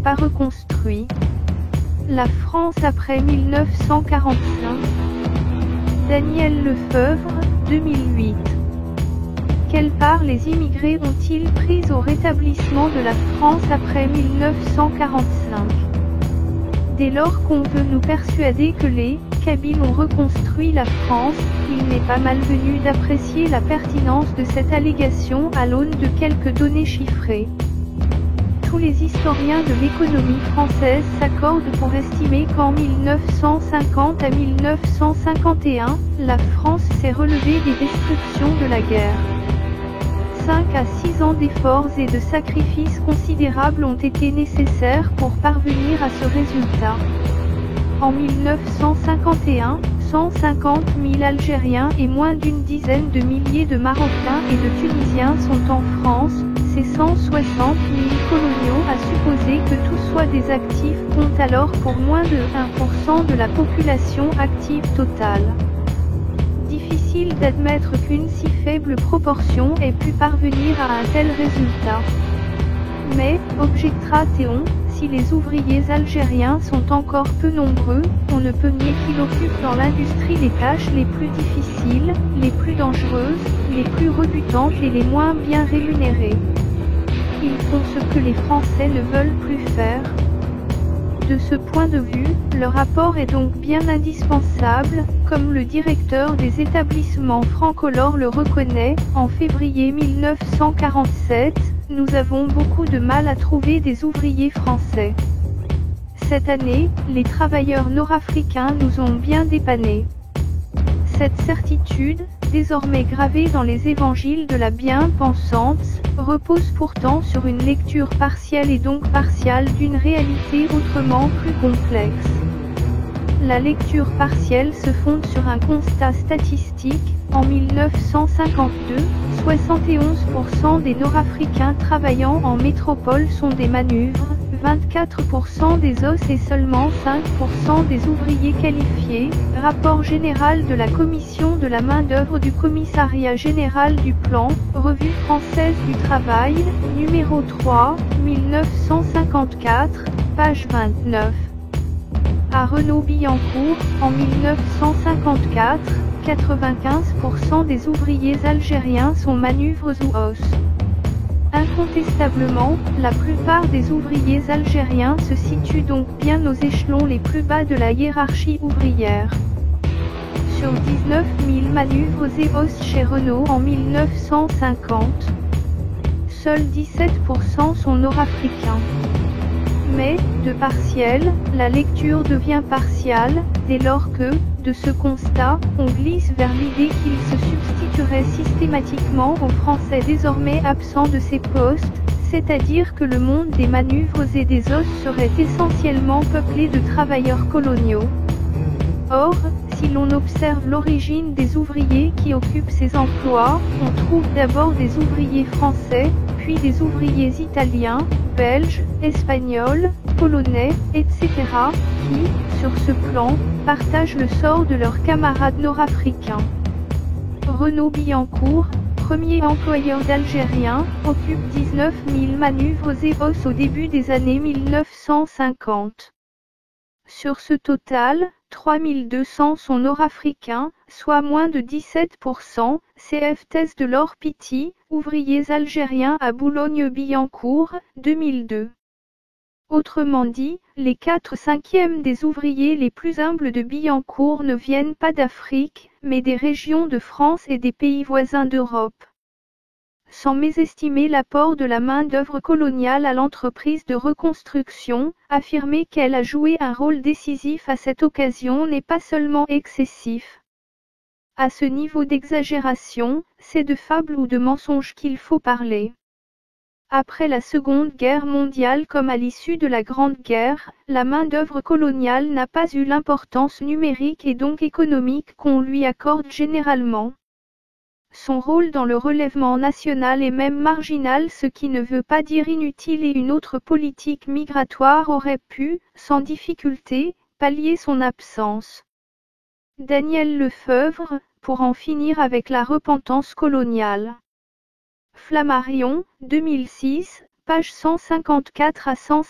pas reconstruit. La France après 1945. Daniel Lefebvre, 2008. Quelle part les immigrés ont-ils prise au rétablissement de la France après 1945? Dès lors qu'on veut nous persuader que les Kabyles ont reconstruit la France, il n'est pas malvenu d'apprécier la pertinence de cette allégation à l'aune de quelques données chiffrées. Tous les historiens de l'économie française s'accordent pour estimer qu'en 1950 à 1951, la France s'est relevée des destructions de la guerre. 5 à 6 ans d'efforts et de sacrifices considérables ont été nécessaires pour parvenir à ce résultat. En 1951, 150 000 Algériens et moins d'une dizaine de milliers de Marocains et de Tunisiens sont en France. Ces 160 000 coloniaux à supposer que tous soient des actifs comptent alors pour moins de 1% de la population active totale. Difficile d'admettre qu'une si faible proportion ait pu parvenir à un tel résultat. Mais, objectera Théon, si les ouvriers algériens sont encore peu nombreux, on ne peut nier qu'ils occupent dans l'industrie les tâches les plus difficiles, les plus dangereuses, les plus rebutantes et les moins bien rémunérées. Ils font ce que les Français ne veulent plus faire. De ce point de vue, leur apport est donc bien indispensable, comme le directeur des établissements francolores le reconnaît. En février 1947, nous avons beaucoup de mal à trouver des ouvriers français. Cette année, les travailleurs nord-africains nous ont bien dépannés. Cette certitude, désormais gravée dans les évangiles de la bien-pensance, repose pourtant sur une lecture partielle et donc partiale d'une réalité autrement plus complexe. La lecture partielle se fonde sur un constat statistique. En 1952, 71% des Nord-Africains travaillant en métropole sont des manœuvres, 24% des os et seulement 5% des ouvriers qualifiés. Rapport général de la Commission de la main-d'œuvre du Commissariat général du plan, Revue française du travail, numéro 3, 1954, page 29. À Renault-Billancourt, en 1954, 95% des ouvriers algériens sont manœuvres ou os. Incontestablement, la plupart des ouvriers algériens se situent donc bien aux échelons les plus bas de la hiérarchie ouvrière. Sur 19 000 manœuvres et os chez Renault en 1950, seuls 17% sont nord-africains. Mais, de partiel, la lecture devient partiale, dès lors que, de ce constat, on glisse vers l'idée qu'il se substituerait systématiquement aux Français désormais absents de ces postes, c'est-à-dire que le monde des manœuvres et des os serait essentiellement peuplé de travailleurs coloniaux. Or, si l'on observe l'origine des ouvriers qui occupent ces emplois, on trouve d'abord des ouvriers français, puis des ouvriers italiens, belges, espagnols, polonais, etc., qui, sur ce plan, partagent le sort de leurs camarades nord-africains. Renault-Billancourt, premier employeur d'Algériens, occupe 19 000 manœuvres et os au début des années 1950. Sur ce total, 3 200 sont nord-africains, soit moins de 17%, cf. Thèse de Laure Pitti, ouvriers algériens à Boulogne-Billancourt, 2002. Autrement dit, les 4/5 des ouvriers les plus humbles de Billancourt ne viennent pas d'Afrique, mais des régions de France et des pays voisins d'Europe. Sans mésestimer l'apport de la main-d'œuvre coloniale à l'entreprise de reconstruction, affirmer qu'elle a joué un rôle décisif à cette occasion n'est pas seulement excessif. À ce niveau d'exagération, c'est de fable ou de mensonge qu'il faut parler. Après la Seconde Guerre mondiale comme à l'issue de la Grande Guerre, la main-d'œuvre coloniale n'a pas eu l'importance numérique et donc économique qu'on lui accorde généralement. Son rôle dans le relèvement national est même marginal, ce qui ne veut pas dire inutile, et une autre politique migratoire aurait pu, sans difficulté, pallier son absence. Daniel Lefebvre, pour en finir avec la repentance coloniale. Flammarion, 2006, page 154 à 100.